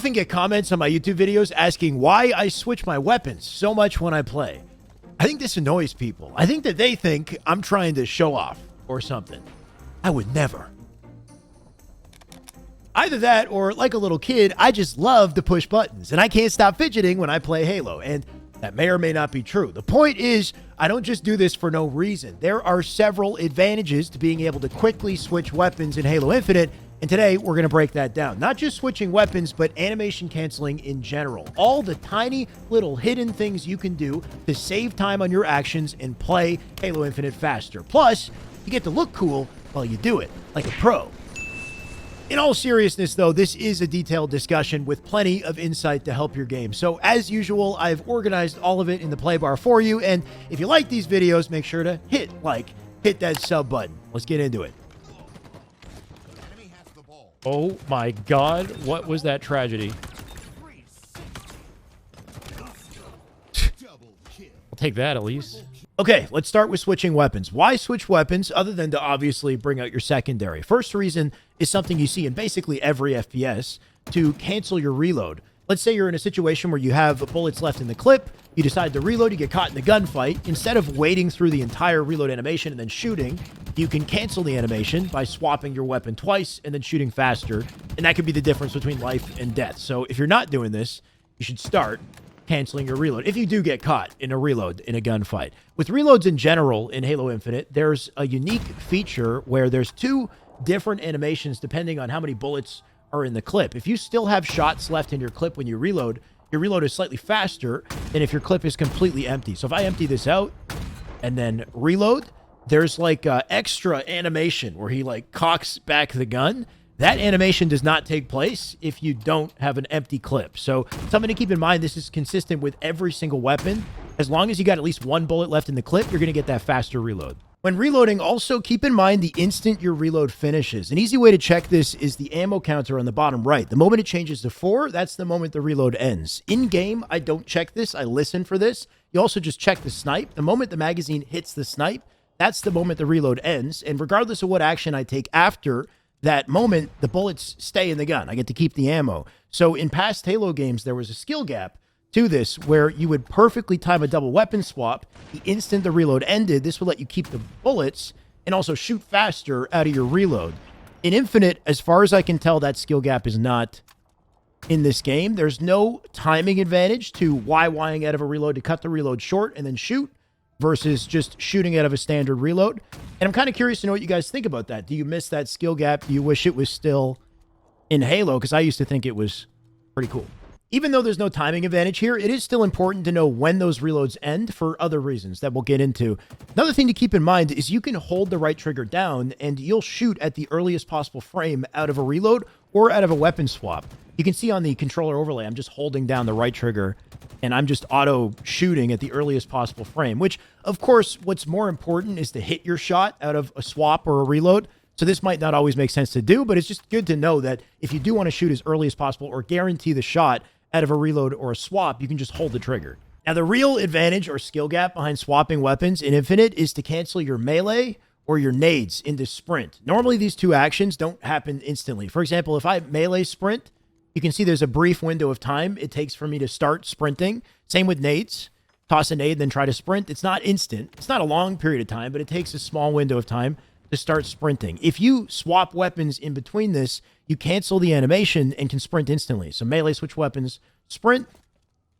often get comments on my YouTube videos asking why I switch my weapons so much when I play. I think this annoys people. I think that they think I'm trying to show off or something. I would never. Either that or, like a little kid, I just love to push buttons and I can't stop fidgeting when I play Halo. And that may or may not be true. The point is, I don't just do this for no reason. There are several advantages to being able to quickly switch weapons in Halo Infinite, and today we're going to break that down. Not just switching weapons, but animation canceling in general. All the tiny little hidden things you can do to save time on your actions and play Halo Infinite faster. Plus, you get to look cool while you do it, like a pro. In all seriousness, though, this is a detailed discussion with plenty of insight to help your game. So, as usual, I've organized all of it in the play bar for you. And if you like these videos, make sure to hit that sub button. Let's get into it. Oh my God, what was that tragedy? I'll take that at least. Okay, let's start with switching weapons. Why switch weapons other than to obviously bring out your secondary? First reason is something you see in basically every FPS, to cancel your reload. Let's say you're in a situation where you have bullets left in the clip, you decide to reload, you get caught in the gunfight. Instead of waiting through the entire reload animation and then shooting, you can cancel the animation by swapping your weapon twice and then shooting faster. And that could be the difference between life and death. So if you're not doing this, you should start canceling your reload if you do get caught in a reload in a gunfight. With reloads in general in Halo Infinite, there's a unique feature where there's two different animations depending on how many bullets are in the clip. If you still have shots left in your clip when you reload, your reload is slightly faster than if your clip is completely empty. So if I empty this out and then reload, there's like extra animation where he like cocks back the gun. That animation does not take place if you don't have an empty clip. So something to keep in mind, this is consistent with every single weapon. As long as you got at least one bullet left in the clip, you're going to get that faster reload. When reloading, also keep in mind the instant your reload finishes. An easy way to check this is the ammo counter on the bottom right. The moment it changes to 4, that's the moment the reload ends. In-game, I don't check this. I listen for this. You also just check the snipe. The moment the magazine hits the snipe, that's the moment the reload ends. And regardless of what action I take after that moment, the bullets stay in the gun. I get to keep the ammo. So in past Halo games, there was a skill gap to this where you would perfectly time a double weapon swap. The instant the reload ended, this would let you keep the bullets and also shoot faster out of your reload. In Infinite, as far as I can tell, that skill gap is not in this game. There's no timing advantage to YYing out of a reload to cut the reload short and then shoot versus just shooting out of a standard reload. And I'm kind of curious to know what you guys think about that. Do you miss that skill gap? Do you wish it was still in Halo? Because I used to think it was pretty cool. Even though there's no timing advantage here, it is still important to know when those reloads end for other reasons that we'll get into. Another thing to keep in mind is you can hold the right trigger down and you'll shoot at the earliest possible frame out of a reload or out of a weapon swap. You can see on the controller overlay, I'm just holding down the right trigger and I'm just auto shooting at the earliest possible frame, which of course, what's more important is to hit your shot out of a swap or a reload. So this might not always make sense to do, but it's just good to know that if you do want to shoot as early as possible or guarantee the shot out of a reload or a swap, you can just hold the trigger. Now, the real advantage or skill gap behind swapping weapons in Infinite is to cancel your melee or your nades into sprint. Normally, these two actions don't happen instantly. For example, if I melee sprint, you can see there's a brief window of time it takes for me to start sprinting. Same with nades. Toss a nade, then try to sprint. It's not instant. It's not a long period of time, but it takes a small window of time to start sprinting. If you swap weapons in between this, you cancel the animation and can sprint instantly. So melee switch weapons, sprint,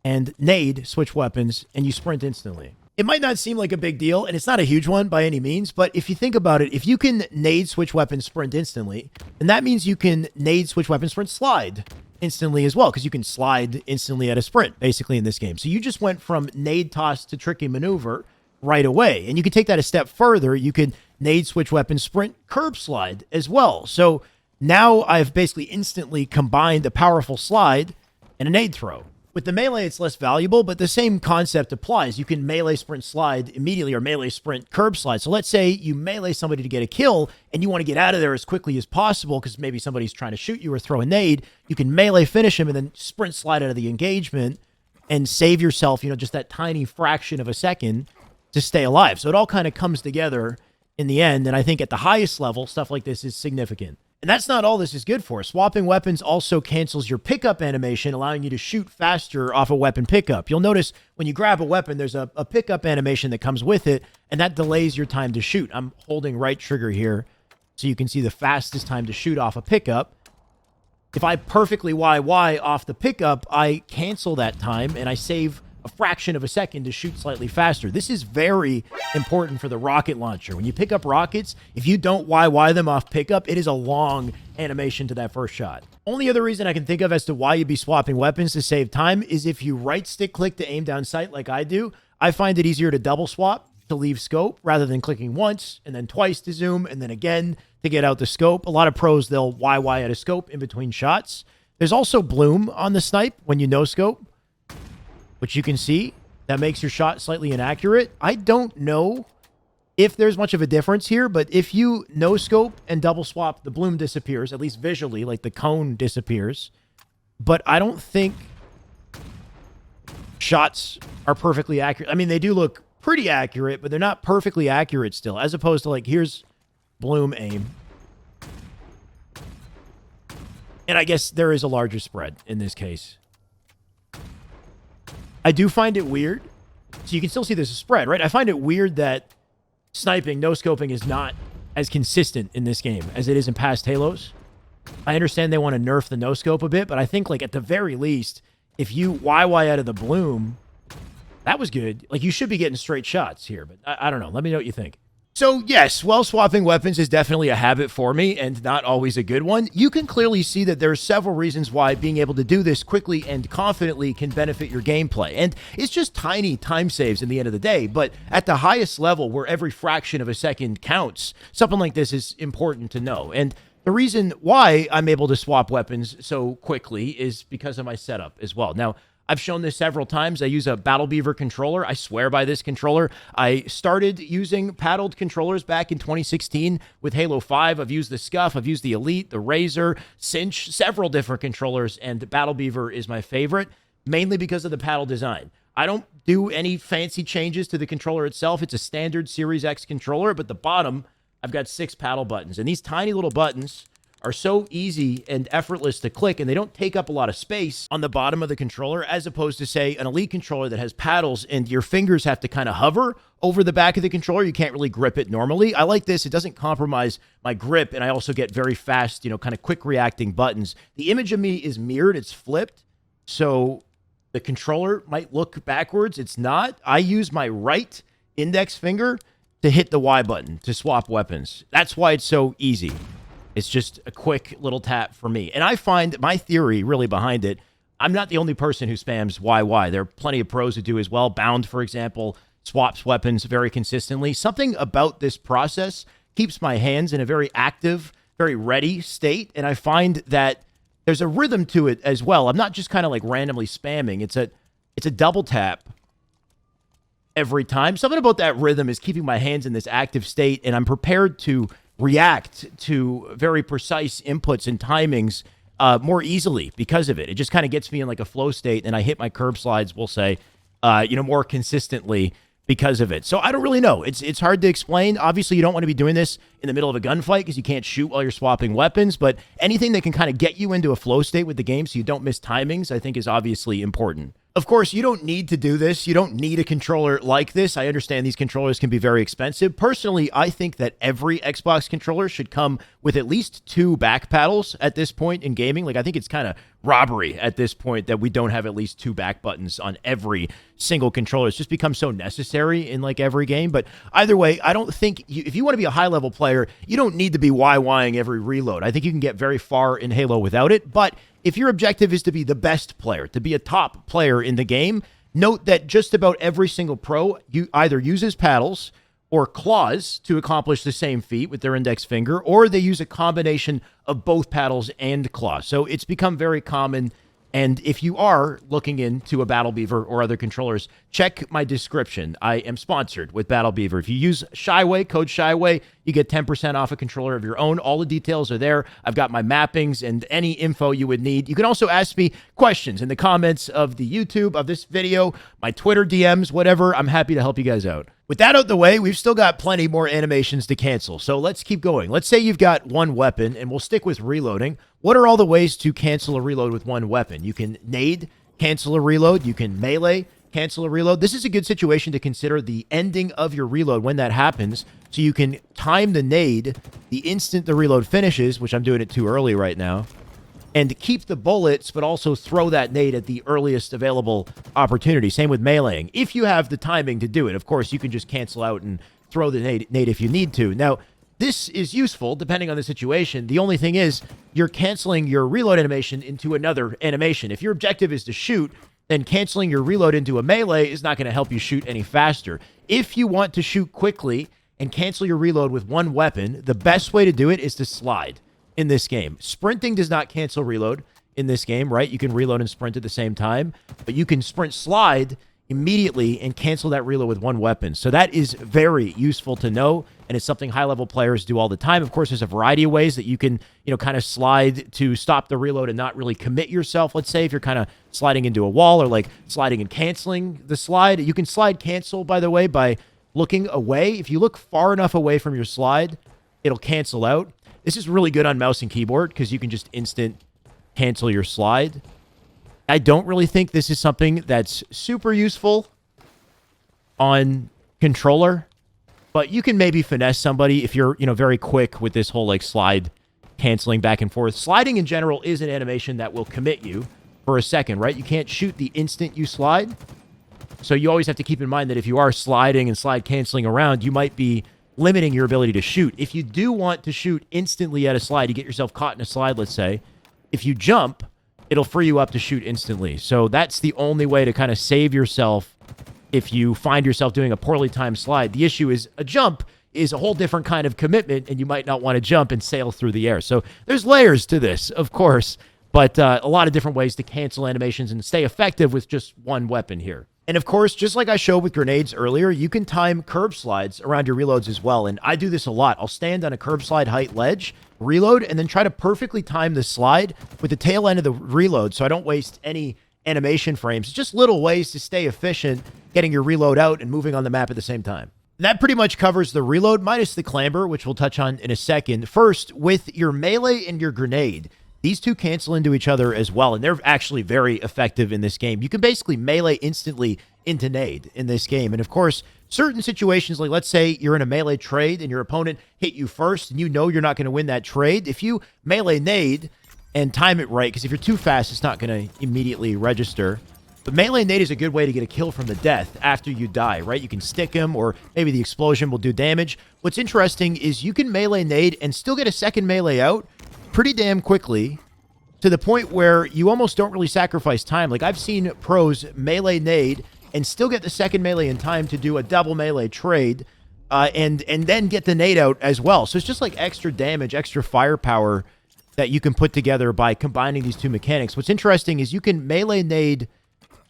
and nade switch weapons, and you sprint instantly. It might not seem like a big deal, and it's not a huge one by any means, but if you think about it, if you can nade switch weapons sprint instantly, then that means you can nade switch weapons sprint slide instantly as well, because you can slide instantly at a sprint, basically, in this game. So you just went from nade toss to tricky maneuver right away. And you can take that a step further. You can nade switch weapon sprint curb slide as well. So now I've basically instantly combined a powerful slide and a nade throw. With the melee, it's less valuable, but the same concept applies. You can melee sprint slide immediately or melee sprint curb slide. So let's say you melee somebody to get a kill and you want to get out of there as quickly as possible because maybe somebody's trying to shoot you or throw a nade. You can melee finish him and then sprint slide out of the engagement and save yourself, just that tiny fraction of a second to stay alive. So it all kind of comes together in the end. And I think at the highest level, stuff like this is significant. And that's not all this is good for. Swapping weapons also cancels your pickup animation, allowing you to shoot faster off a weapon pickup. You'll notice when you grab a weapon, there's a pickup animation that comes with it, and that delays your time to shoot. I'm holding right trigger here so you can see the fastest time to shoot off a pickup. If I perfectly YY off the pickup, I cancel that time, and I save a fraction of a second to shoot slightly faster. This is very important for the rocket launcher. When you pick up rockets, if you don't YY them off pickup, it is a long animation to that first shot. Only other reason I can think of as to why you'd be swapping weapons to save time is if you right stick click to aim down sight like I do. I find it easier to double swap to leave scope rather than clicking once and then twice to zoom and then again to get out the scope. A lot of pros, they'll YY out of scope in between shots. There's also bloom on the snipe when you no scope, which you can see. That makes your shot slightly inaccurate. I don't know if there's much of a difference here, but if you no scope and double swap, the bloom disappears, at least visually, like the cone disappears. But I don't think shots are perfectly accurate. I mean, they do look pretty accurate, but they're not perfectly accurate still, as opposed to like, here's bloom aim. And I guess there is a larger spread in this case. I do find it weird. So you can still see there's a spread, right? I find it weird that sniping, no-scoping is not as consistent in this game as it is in past Halos. I understand they want to nerf the no-scope a bit, but I think, like, at the very least, if you YY out of the bloom, that was good. Like, you should be getting straight shots here, but I don't know. Let me know what you think. So, yes, while swapping weapons is definitely a habit for me and not always a good one, you can clearly see that there are several reasons why being able to do this quickly and confidently can benefit your gameplay. And it's just tiny time saves in the end of the day, but at the highest level where every fraction of a second counts, something like this is important to know. And the reason why I'm able to swap weapons so quickly is because of my setup as well. Now, I've shown this several times. I use a Battle Beaver controller. I swear by this controller. I started using paddled controllers back in 2016 with Halo 5. I've used the Scuff. I've used the Elite, the Razor, Cinch, several different controllers, and Battle Beaver is my favorite, mainly because of the paddle design. I don't do any fancy changes to the controller itself. It's a standard Series X controller, but the bottom, I've got 6 paddle buttons, and these tiny little buttons are so easy and effortless to click, and they don't take up a lot of space on the bottom of the controller, as opposed to, say, an Elite controller that has paddles, and your fingers have to kind of hover over the back of the controller. You can't really grip it normally. I like this. It doesn't compromise my grip, and I also get very fast, kind of quick reacting buttons. The image of me is mirrored. It's flipped, so the controller might look backwards. It's not. I use my right index finger to hit the Y button to swap weapons. That's why it's so easy. It's just a quick little tap for me. And I find my theory really behind it, I'm not the only person who spams YY. There are plenty of pros who do as well. Bound, for example, swaps weapons very consistently. Something about this process keeps my hands in a very active, very ready state. And I find that there's a rhythm to it as well. I'm not just kind of like randomly spamming. It's a double tap every time. Something about that rhythm is keeping my hands in this active state, and I'm prepared to react to very precise inputs and timings more easily because of it. It just kind of gets me in like a flow state, and I hit my curb slides, we'll say, more consistently because of it. So I don't really know. It's hard to explain. Obviously, you don't want to be doing this in the middle of a gunfight because you can't shoot while you're swapping weapons, but anything that can kind of get you into a flow state with the game so you don't miss timings, I think is obviously important. Of course, you don't need to do this. You don't need a controller like this. I understand these controllers can be very expensive. Personally, I think that every Xbox controller should come with at least 2 back paddles at this point in gaming. Like, I think it's kind of robbery at this point that we don't have at least 2 back buttons on every single controller. It's just become so necessary in like every game. But either way, I don't think if you want to be a high-level player, you don't need to be YYing every reload. I think you can get very far in Halo without it. But if your objective is to be the best player, to be a top player in the game, note that just about every single pro either uses paddles or claws to accomplish the same feat with their index finger, or they use a combination of both paddles and claws. So it's become very common. And if you are looking into a Battle Beaver or other controllers, check my description. I am sponsored with Battle Beaver. If you use Shyway, code Shyway, you get 10% off a controller of your own. All the details are there. I've got my mappings and any info you would need. You can also ask me questions in the comments of the YouTube, of this video, my Twitter DMs, whatever. I'm happy to help you guys out. With that out the way, we've still got plenty more animations to cancel. So let's keep going. Let's say you've got one weapon, and we'll stick with reloading. What are all the ways to cancel a reload with one weapon? You can nade, cancel a reload. You can melee, cancel a reload. This is a good situation to consider the ending of your reload when that happens. So you can time the nade the instant the reload finishes, which I'm doing it too early right now, and keep the bullets, but also throw that nade at the earliest available opportunity. Same with meleeing. If you have the timing to do it, of course, you can just cancel out and throw the nade if you need to. Now, this is useful depending on the situation. The only thing is you're canceling your reload animation into another animation. If your objective is to shoot, then canceling your reload into a melee is not going to help you shoot any faster. If you want to shoot quickly and cancel your reload with one weapon, the best way to do it is to slide. In this game, sprinting does not cancel reload in this game, right? You can reload and sprint at the same time, but you can sprint slide immediately and cancel that reload with one weapon. So that is very useful to know, and it's something high-level players do all the time. Of course, there's a variety of ways that you can, kind of slide to stop the reload and not really commit yourself. Let's say if you're kind of sliding into a wall or like sliding and canceling the slide. You can slide cancel, by the way, by looking away. If you look far enough away from your slide, it'll cancel out. This is really good on mouse and keyboard because you can just instant cancel your slide. I don't really think this is something that's super useful on controller, but you can maybe finesse somebody if you're, very quick with this whole like slide canceling back and forth. Sliding in general is an animation that will commit you for a second, right? You can't shoot the instant you slide. So you always have to keep in mind that if you are sliding and slide canceling around, you might be limiting your ability to shoot. If you do want to shoot instantly at a slide, you get yourself caught in a slide, let's say. If you jump, it'll free you up to shoot instantly. So that's the only way to kind of save yourself if you find yourself doing a poorly timed slide. The issue is a jump is a whole different kind of commitment, and you might not want to jump and sail through the air. So there's layers to this, of course, but a lot of different ways to cancel animations and stay effective with just one weapon here. And of course, just like I showed with grenades earlier, you can time curb slides around your reloads as well. And I do this a lot. I'll stand on a curb slide height ledge, reload, and then try to perfectly time the slide with the tail end of the reload so I don't waste any animation frames. It's just little ways to stay efficient, getting your reload out and moving on the map at the same time. And that pretty much covers the reload minus the clamber, which we'll touch on in a second. First, with your melee and your grenade, these two cancel into each other as well, and they're actually very effective in this game. You can basically melee instantly into nade in this game. And of course, certain situations, like let's say you're in a melee trade and your opponent hit you first and you know you're not going to win that trade. If you melee nade and time it right, because if you're too fast, it's not going to immediately register. But melee nade is a good way to get a kill from the death after you die, right? You can stick him, or maybe the explosion will do damage. What's interesting is you can melee nade and still get a second melee out pretty damn quickly, to the point where you almost don't really sacrifice time. Like I've seen pros melee nade and still get the second melee in time to do a double melee trade, and then get the nade out as well. So it's just like extra damage, extra firepower that you can put together by combining these two mechanics. What's interesting is you can melee nade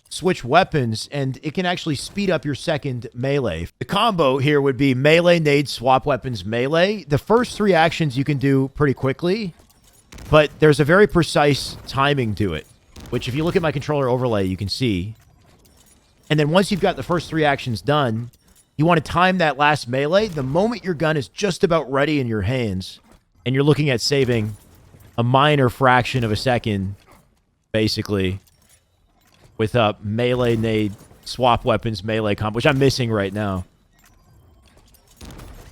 switch weapons, and it can actually speed up your second melee. The combo here would be melee nade swap weapons melee. The first three actions you can do pretty quickly, but there's a very precise timing to it, which if you look at my controller overlay, you can see. And then once you've got the first three actions done, you want to time that last melee the moment your gun is just about ready in your hands, and you're looking at saving a minor fraction of a second, basically, with a melee nade swap weapons melee combo, which I'm missing right now.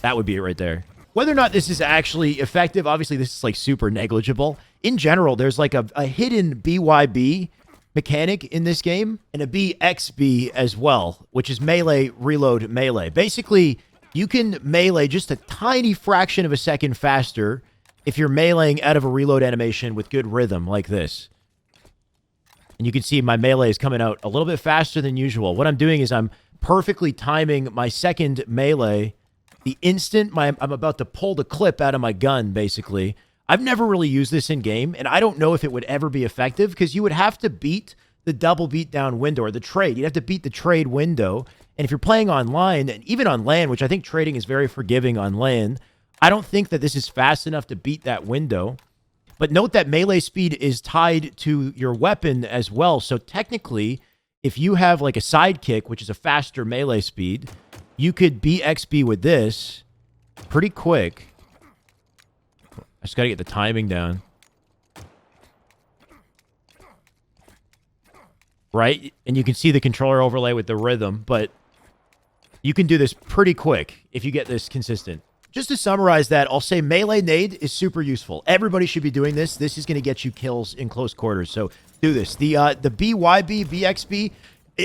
That would be it right there. Whether or not this is actually effective, obviously this is like super negligible. In general, there's like a hidden BYB mechanic in this game, and a BXB as well, which is melee, reload, melee. Basically, you can melee just a tiny fraction of a second faster if you're meleeing out of a reload animation with good rhythm like this. And you can see my melee is coming out a little bit faster than usual. What I'm doing is I'm perfectly timing my second melee the instant I'm about to pull the clip out of my gun, basically. I've never really used this in game, and I don't know if it would ever be effective, because you would have to beat the double beatdown window, or the trade. You'd have to beat the trade window. And if you're playing online, and even on LAN, which I think trading is very forgiving on LAN, I don't think that this is fast enough to beat that window. But note that melee speed is tied to your weapon as well. So technically, if you have like a sidekick, which is a faster melee speed, you could BXB with this pretty quick. I just got to get the timing down. Right? And you can see the controller overlay with the rhythm, but you can do this pretty quick if you get this consistent. Just to summarize that, I'll say melee nade is super useful. Everybody should be doing this. This is going to get you kills in close quarters, so do this. The BYB, BXB,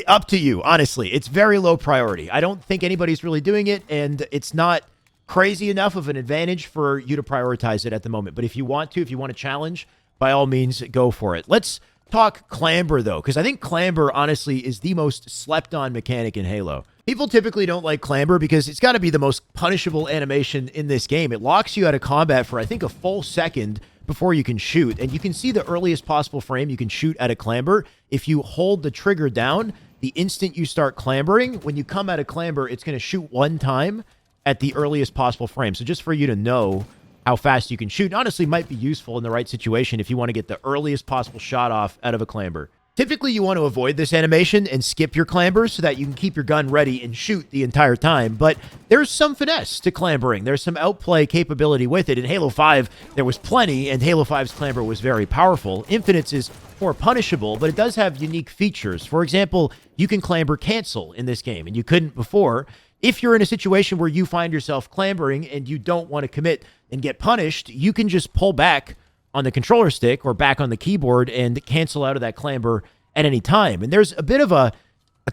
up to you, honestly. It's very low priority. I don't think anybody's really doing it, and it's not crazy enough of an advantage for you to prioritize it at the moment. But if you want to challenge, by all means, go for it. Let's talk Clamber, though, because I think Clamber, honestly, is the most slept-on mechanic in Halo. People typically don't like Clamber because it's got to be the most punishable animation in this game. It locks you out of combat for, I think, a full second before you can shoot. And you can see the earliest possible frame you can shoot at a Clamber. If you hold the trigger down, the instant you start clambering, when you come out of Clamber, it's going to shoot one time at the earliest possible frame. So just for you to know how fast you can shoot, honestly, might be useful in the right situation if you want to get the earliest possible shot off out of a Clamber. Typically, you want to avoid this animation and skip your Clamber so that you can keep your gun ready and shoot the entire time. But there's some finesse to clambering. There's some outplay capability with it. In Halo 5, there was plenty, and Halo 5's Clamber was very powerful. Infinite's is more punishable, but it does have unique features. For example, you can Clamber cancel in this game, and you couldn't before. If you're in a situation where you find yourself clambering and you don't want to commit and get punished, you can just pull back on the controller stick or back on the keyboard and cancel out of that Clamber at any time. And there's a bit of a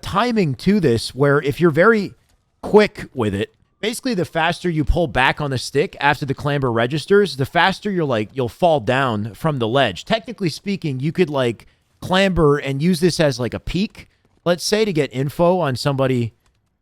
timing to this where if you're very quick with it, basically the faster you pull back on the stick after the Clamber registers, the faster you'll fall down from the ledge. Technically speaking, you could clamber and use this as a peek, let's say, to get info on somebody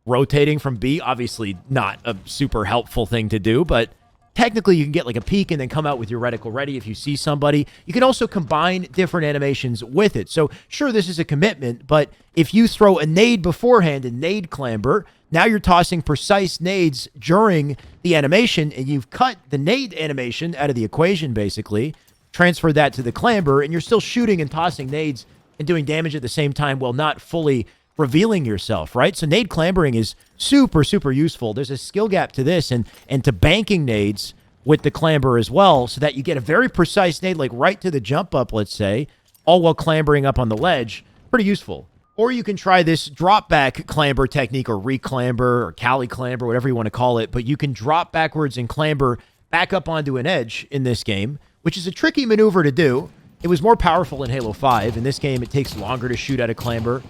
rotating from B. Obviously not a super helpful thing to do, but technically you can get a peek and then come out with your reticle ready if you see somebody. You can also combine different animations with it. So sure, this is a commitment, but if you throw a nade beforehand and nade Clamber, now you're tossing precise nades during the animation, and you've cut the nade animation out of the equation, basically, transferred that to the Clamber, and you're still shooting and tossing nades and doing damage at the same time while not fully revealing yourself, right? So nade clambering is super, super useful. There's a skill gap to this and to banking nades with the Clamber as well, so that you get a very precise nade, right to the jump up, let's say, all while clambering up on the ledge. Pretty useful. Or you can try this drop back clamber technique, or reclamber, or Cali clamber, whatever you want to call it, but you can drop backwards and clamber back up onto an edge in this game, which is a tricky maneuver to do. It was more powerful in Halo 5. In this game, it takes longer to shoot at a Clamber,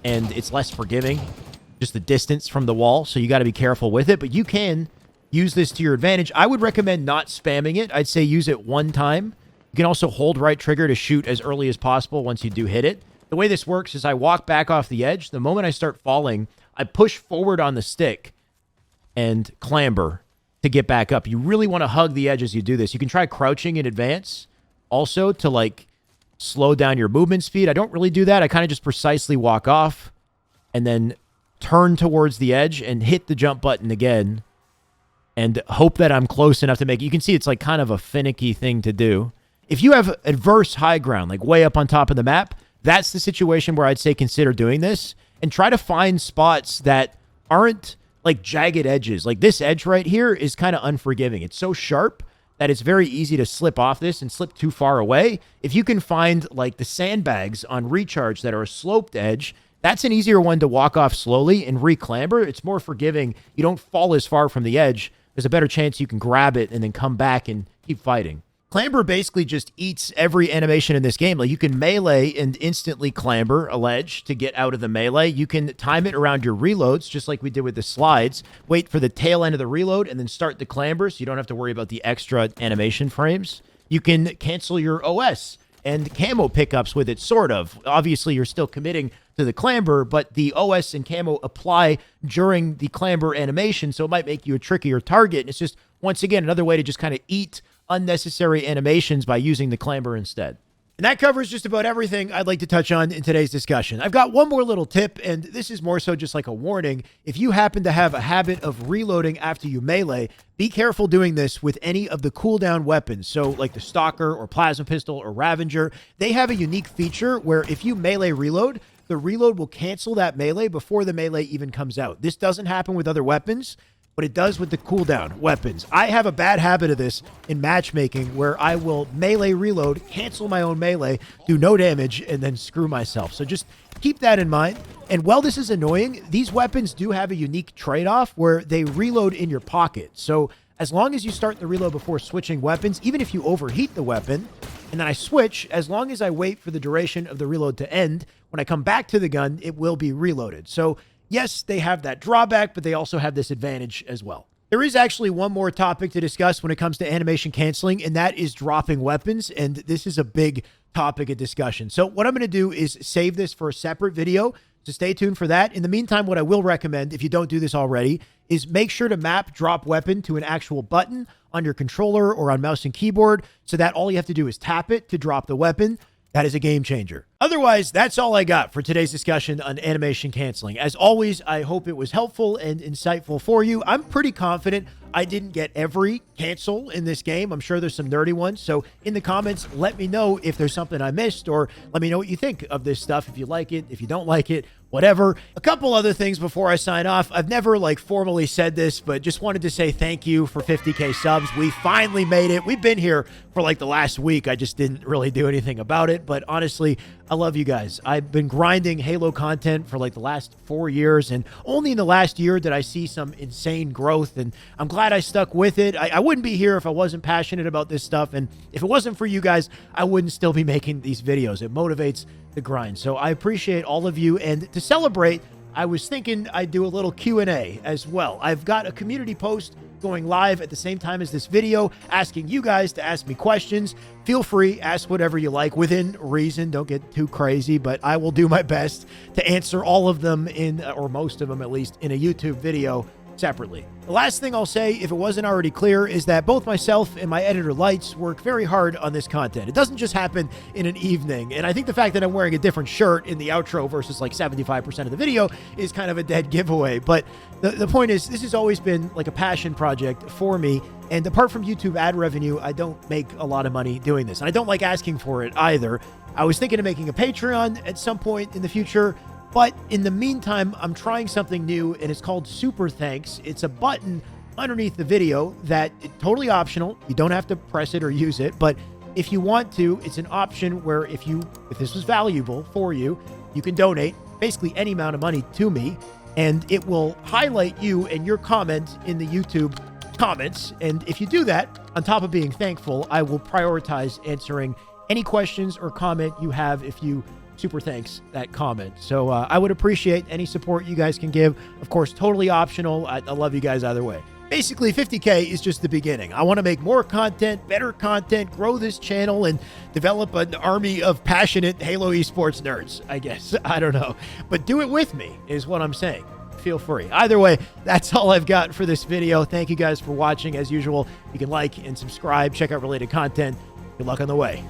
and it's less forgiving, just the distance from the wall, so you got to be careful with it, but you can use this to your advantage. I would recommend not spamming it. I'd say use it one time. You can also hold right trigger to shoot as early as possible once you do hit it. The way this works is I walk back off the edge. The moment I start falling, I push forward on the stick and clamber to get back up. You really want to hug the edge as you do this. You can try crouching in advance also to slow down your movement speed. I don't really do that. I kind of just precisely walk off and then turn towards the edge and hit the jump button again and hope that I'm close enough to make it. You can see it's kind of a finicky thing to do. If you have adverse high ground, way up on top of the map, that's the situation where I'd say consider doing this, and try to find spots that aren't jagged edges. This edge right here is kind of unforgiving. It's so sharp that it's very easy to slip off this and slip too far away. If you can find the sandbags on recharge that are a sloped edge, that's an easier one to walk off slowly and reclamber. It's more forgiving. You don't fall as far from the edge. There's a better chance you can grab it and then come back and keep fighting. Clamber basically just eats every animation in this game. You can melee and instantly clamber a ledge to get out of the melee. You can time it around your reloads, just like we did with the slides. Wait for the tail end of the reload and then start the clamber, so you don't have to worry about the extra animation frames. You can cancel your OS and camo pickups with it, sort of. Obviously, you're still committing to the clamber, but the OS and camo apply during the clamber animation, so it might make you a trickier target. And it's just, once again, another way to just kind of eat unnecessary animations by using the clamber instead. And that covers just about everything I'd like to touch on in today's discussion. I've got one more little tip, and this is more so just like a warning. If you happen to have a habit of reloading after you melee, be careful doing this with any of the cooldown weapons. So like the Stalker or Plasma Pistol or Ravager, they have a unique feature where if you melee reload, the reload will cancel that melee before the melee even comes out. This doesn't happen with other weapons, but it does with the cooldown weapons. I have a bad habit of this in matchmaking where I will melee reload, cancel my own melee, do no damage, and then screw myself. So just keep that in mind. And while this is annoying, these weapons do have a unique trade-off where they reload in your pocket. So as long as you start the reload before switching weapons, even if you overheat the weapon, and then I switch, as long as I wait for the duration of the reload to end, when I come back to the gun, it will be reloaded. So yes, they have that drawback, but they also have this advantage as well. There is actually one more topic to discuss when it comes to animation canceling, and that is dropping weapons, and this is a big topic of discussion. So what I'm going to do is save this for a separate video, so stay tuned for that. In the meantime, what I will recommend, if you don't do this already, is make sure to map drop weapon to an actual button on your controller or on mouse and keyboard, so that all you have to do is tap it to drop the weapon. That is a game changer. Otherwise, that's all I got for today's discussion on animation canceling. As always, I hope it was helpful and insightful for you. I'm pretty confident I didn't get every cancel in this game. I'm sure there's some nerdy ones. So in the comments, let me know if there's something I missed, or let me know what you think of this stuff. If you like it, if you don't like it, whatever. A couple other things before I sign off. I've never formally said this, but just wanted to say thank you for 50K subs. We finally made it. We've been here for the last week. I just didn't really do anything about it. But honestly, I love you guys. I've been grinding Halo content for the last 4 years, and only in the last year did I see some insane growth, and I'm glad I stuck with it. I wouldn't be here if I wasn't passionate about this stuff, and if it wasn't for you guys, I wouldn't still be making these videos. It motivates the grind. So I appreciate all of you, and to celebrate, I was thinking I'd do a little Q&A as well. I've got a community post going live at the same time as this video, asking you guys to ask me questions. Feel free, ask whatever you like within reason. Don't get too crazy, but I will do my best to answer all of them or most of them at least, in a YouTube video separately. The last thing I'll say, if it wasn't already clear, is that both myself and my editor Lights work very hard on this content. It doesn't just happen in an evening, and I think the fact that I'm wearing a different shirt in the outro versus 75% of the video is kind of a dead giveaway. But the point is, this has always been a passion project for me, and apart from YouTube ad revenue, I don't make a lot of money doing this, and I don't like asking for it either. I was thinking of making a Patreon at some point in the future, but in the meantime, I'm trying something new, and it's called Super Thanks. It's a button underneath the video that is totally optional. You don't have to press it or use it, but if you want to, it's an option where if this was valuable for you, you can donate basically any amount of money to me, and it will highlight you and your comment in the YouTube comments. And if you do that, on top of being thankful, I will prioritize answering any questions or comment you have if you super thanks that comment. So I would appreciate any support you guys can give. Of course, totally optional. I love you guys either way. Basically, 50K is just the beginning. I want to make more content, better content, grow this channel, and develop an army of passionate Halo esports nerds, I guess. I don't know. But do it with me is what I'm saying. Feel free. Either way, that's all I've got for this video. Thank you guys for watching. As usual, you can like and subscribe, check out related content. Good luck on the way.